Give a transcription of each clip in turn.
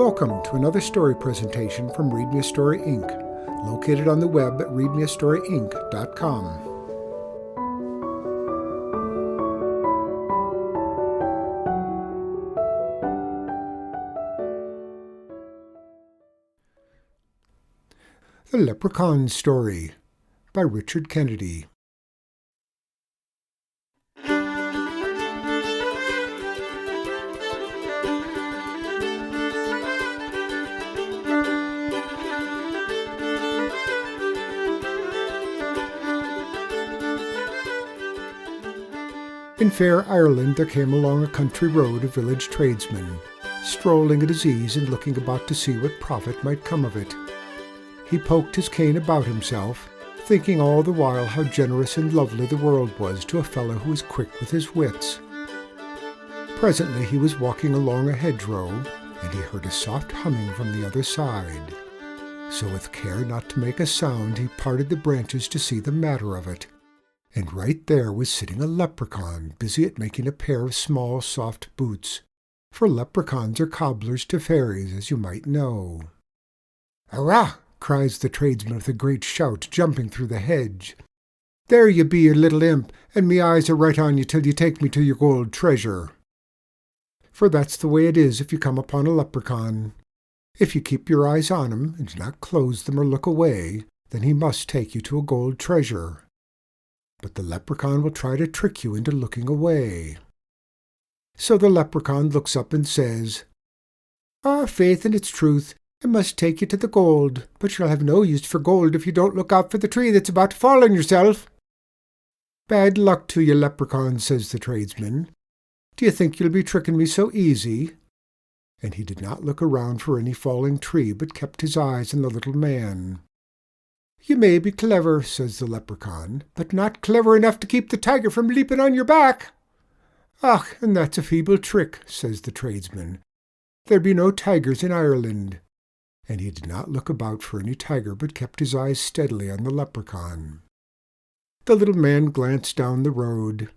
Welcome to another story presentation from Read Me a Story Inc., located on the web at readmeastoryinc.com. The Leprechaun Story by Richard Kennedy. In fair Ireland there came along a country road a village tradesman, strolling at his ease and looking about to see what profit might come of it. He poked his cane about himself, thinking all the while how generous and lovely the world was to a fellow who was quick with his wits. Presently he was walking along a hedgerow, and he heard a soft humming from the other side. So with care not to make a sound he parted the branches to see the matter of it. And right there was sitting a leprechaun, busy at making a pair of small, soft boots, for leprechauns are cobblers to fairies, as you might know. "Hurrah!" cries the tradesman with a great shout, jumping through the hedge. "There you be, you little imp, and me eyes are right on you till you take me to your gold treasure." For that's the way it is if you come upon a leprechaun. If you keep your eyes on him, and do not close them or look away, then he must take you to a gold treasure. But the leprechaun will try to trick you into looking away. So the leprechaun looks up and says, Faith and its truth, I must take you to the gold, but you'll have no use for gold if you don't look out for the tree that's about to fall on yourself." "Bad luck to you, leprechaun," says the tradesman. "Do you think you'll be tricking me so easy?" And he did not look around for any falling tree, but kept his eyes on the little man. "You may be clever," says the leprechaun, "but not clever enough to keep the tiger from leaping on your back." "Ah, and that's a feeble trick," says the tradesman. "There be no tigers in Ireland." And he did not look about for any tiger, but kept his eyes steadily on the leprechaun. The little man glanced down the road.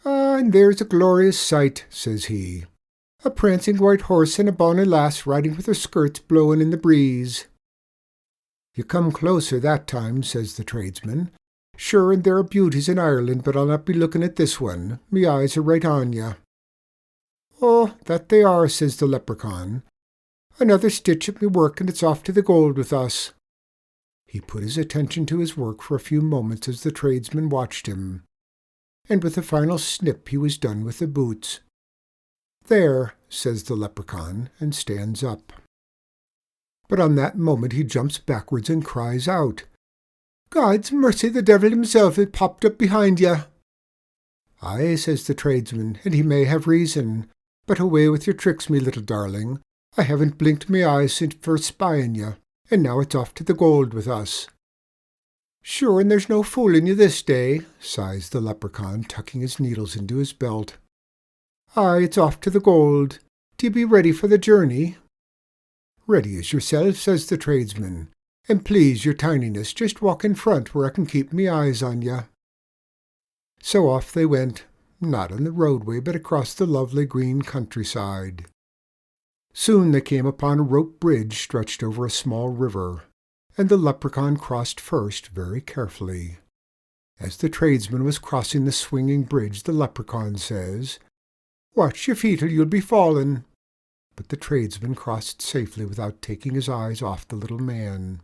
And there's a glorious sight," says he. "A prancing white horse and a bonny lass riding with her skirts blowing in the breeze." "You come closer that time," says the tradesman. "Sure, and there are beauties in Ireland, but I'll not be looking at this one. Me eyes are right on you." "Oh, that they are," says the leprechaun. "Another stitch at me work, and it's off to the gold with us." He put his attention to his work for a few moments as the tradesman watched him, and with a final snip he was done with the boots. "There," says the leprechaun, and stands up. But on that moment he jumps backwards and cries out, "God's mercy, the devil himself had popped up behind you." "Aye," says the tradesman, "and he may have reason. But away with your tricks, me little darling. I haven't blinked me eyes since first spying you, and now it's off to the gold with us." "Sure, and there's no fooling you this day," sighs the leprechaun, tucking his needles into his belt. "Aye, it's off to the gold. Do you be ready for the journey?" "Ready as yourself," says the tradesman. "And please, your tininess, just walk in front where I can keep me eyes on you." So off they went, not on the roadway, but across the lovely green countryside. Soon they came upon a rope bridge stretched over a small river, and the leprechaun crossed first very carefully. As the tradesman was crossing the swinging bridge, the leprechaun says, "Watch your feet or you'll be falling." But the tradesman crossed safely without taking his eyes off the little man.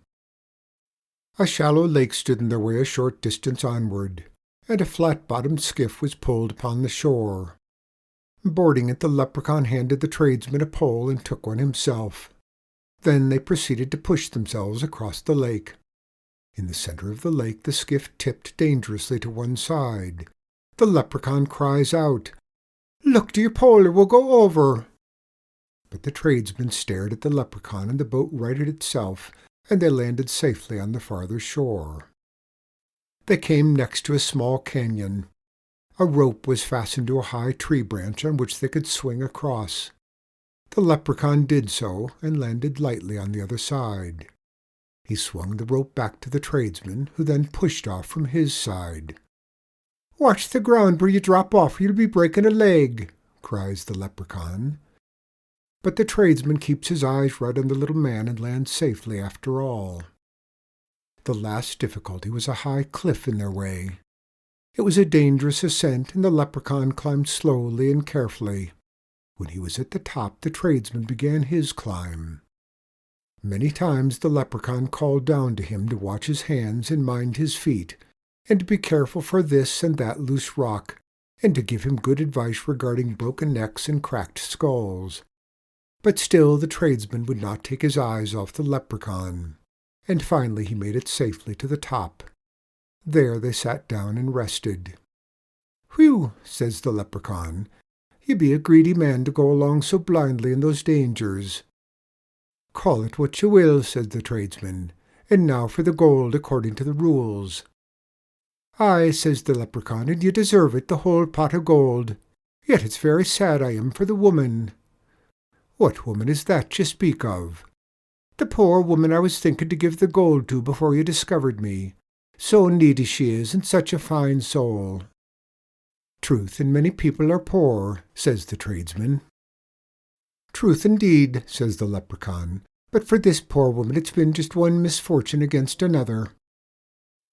A shallow lake stood in their way a short distance onward, and a flat-bottomed skiff was pulled upon the shore. Boarding it, the leprechaun handed the tradesman a pole and took one himself. Then they proceeded to push themselves across the lake. In the center of the lake the skiff tipped dangerously to one side. The leprechaun cries out, "Look to your pole or we'll go over." But the tradesman stared at the leprechaun, and the boat righted itself, and they landed safely on the farther shore. They came next to a small canyon. A rope was fastened to a high tree branch on which they could swing across. The leprechaun did so, and landed lightly on the other side. He swung the rope back to the tradesman, who then pushed off from his side. "Watch the ground where you drop off, or you'll be breaking a leg," cries the Leprechaun. But the tradesman keeps his eyes right on the little man and lands safely after all. The last difficulty was a high cliff in their way. It was a dangerous ascent, and the leprechaun climbed slowly and carefully. When he was at the top, the tradesman began his climb. Many times the leprechaun called down to him to watch his hands and mind his feet, and to be careful for this and that loose rock, and to give him good advice regarding broken necks and cracked skulls. But still the tradesman would not take his eyes off the leprechaun, and finally he made it safely to the top. There they sat down and rested. "Whew," says the leprechaun, "you be a greedy man to go along so blindly in those dangers." "Call it what you will," said the tradesman, "and now for the gold according to the rules." "Aye," says the leprechaun, "and you deserve it, the whole pot of gold. Yet it's very sad I am for the woman." "What woman is that you speak of?" "The poor woman I was thinking to give the gold to before you discovered me. So needy she is, and such a fine soul." "Truth, and many people are poor," says the tradesman. "Truth indeed," says the leprechaun, "but for this poor woman it's been just one misfortune against another.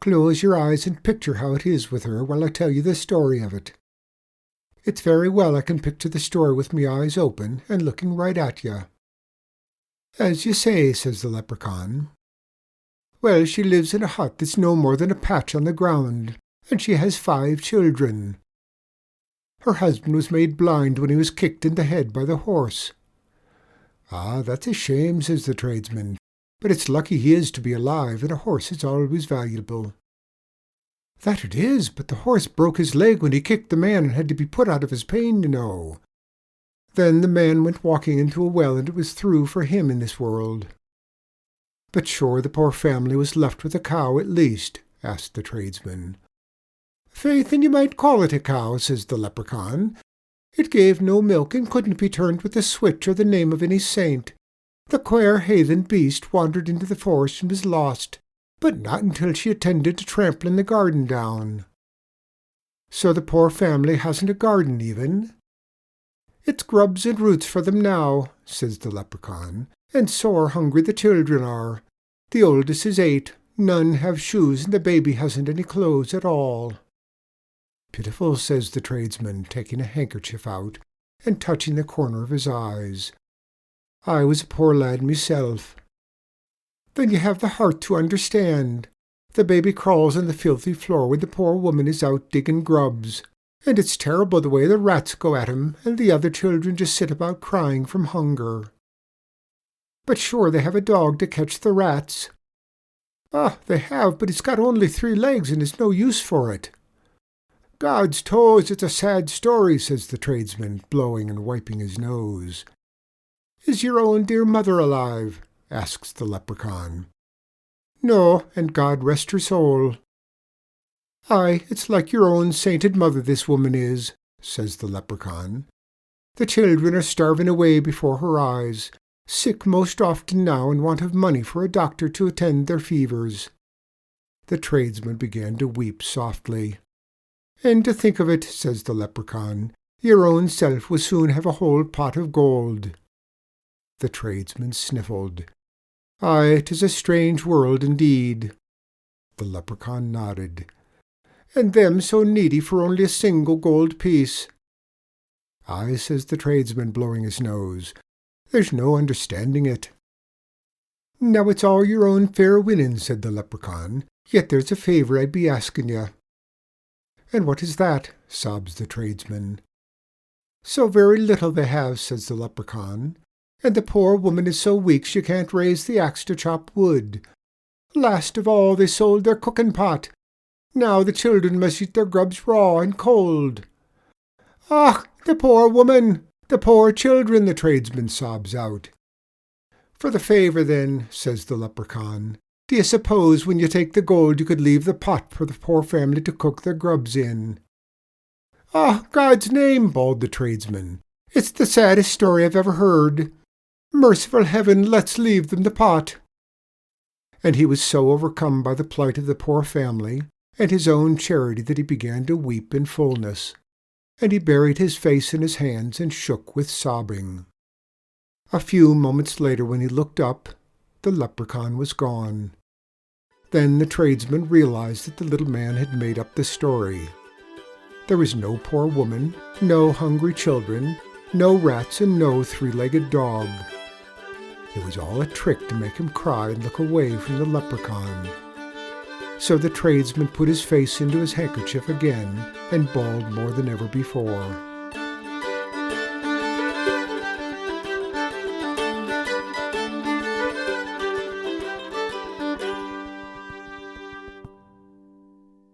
Close your eyes and picture how it is with her while I tell you the story of it." "It's very well I can picture the story with me eyes open and looking right at you." "As you say," says the leprechaun. "Well, she lives in a hut that's no more than a patch on the ground, and she has 5 children. Her husband was made blind when he was kicked in the head by the horse." "Ah, that's a shame," says the tradesman, "but it's lucky he is to be alive, and a horse is always valuable." "That it is, but the horse broke his leg when he kicked the man and had to be put out of his pain, you know. Then the man went walking into a well, and it was through for him in this world." "But sure the poor family was left with a cow at least?" asked the tradesman. "Faith, and you might call it a cow," says the leprechaun. "It gave no milk and couldn't be turned with a switch or the name of any saint. The quare heathen beast wandered into the forest and was lost, but not until she attended to trampling the garden down." "So the poor family hasn't a garden even?" "It's grubs and roots for them now," says the leprechaun, "and sore hungry the children are. The oldest is 8, none have shoes, and the baby hasn't any clothes at all." "Pitiful," says the tradesman, taking a handkerchief out and touching the corner of his eyes. "I was a poor lad myself." "Then you have the heart to understand. The baby crawls on the filthy floor when the poor woman is out digging grubs, and it's terrible the way the rats go at him, and the other children just sit about crying from hunger." "But sure they have a dog to catch the rats." "Ah, they have, but it's got only 3 legs and is no use for it." "God's toes, it's a sad story," says the tradesman, blowing and wiping his nose. "Is your own dear mother alive?" asks the leprechaun. "No, and God rest her soul." "Aye, it's like your own sainted mother this woman is," says the leprechaun. "The children are starving away before her eyes, sick most often now and want of money for a doctor to attend their fevers." The tradesman began to weep softly. "And to think of it," says the leprechaun, "your own self will soon have a whole pot of gold." The tradesman sniffled. "Aye, 'tis a strange world indeed." The leprechaun nodded. "And them so needy for only a single gold piece." "Aye," says the tradesman, blowing his nose, "there's no understanding it." "Now it's all your own fair winning," said the leprechaun, "yet there's a favour I'd be asking you." "And what is that?" sobs the tradesman. "So very little they have," says the leprechaun, "and the poor woman is so weak she can't raise the axe to chop wood. Last of all they sold their cooking pot. Now the children must eat their grubs raw and cold." "Ah, the poor woman! The poor children!" the tradesman sobs out. "For the favour, then," says the leprechaun, "do you suppose when you take the gold you could leave the pot for the poor family to cook their grubs in?" "Ah, God's name!" bawled the tradesman. "It's the saddest story I've ever heard. Merciful heaven, let's leave them the pot." And he was so overcome by the plight of the poor family and his own charity that he began to weep in fullness, and he buried his face in his hands and shook with sobbing. A few moments later, when he looked up, the leprechaun was gone. Then the tradesman realized that the little man had made up the story. There was no poor woman, no hungry children, no rats, and no three-legged dog. It was all a trick to make him cry and look away from the leprechaun. So the tradesman put his face into his handkerchief again and bawled more than ever before.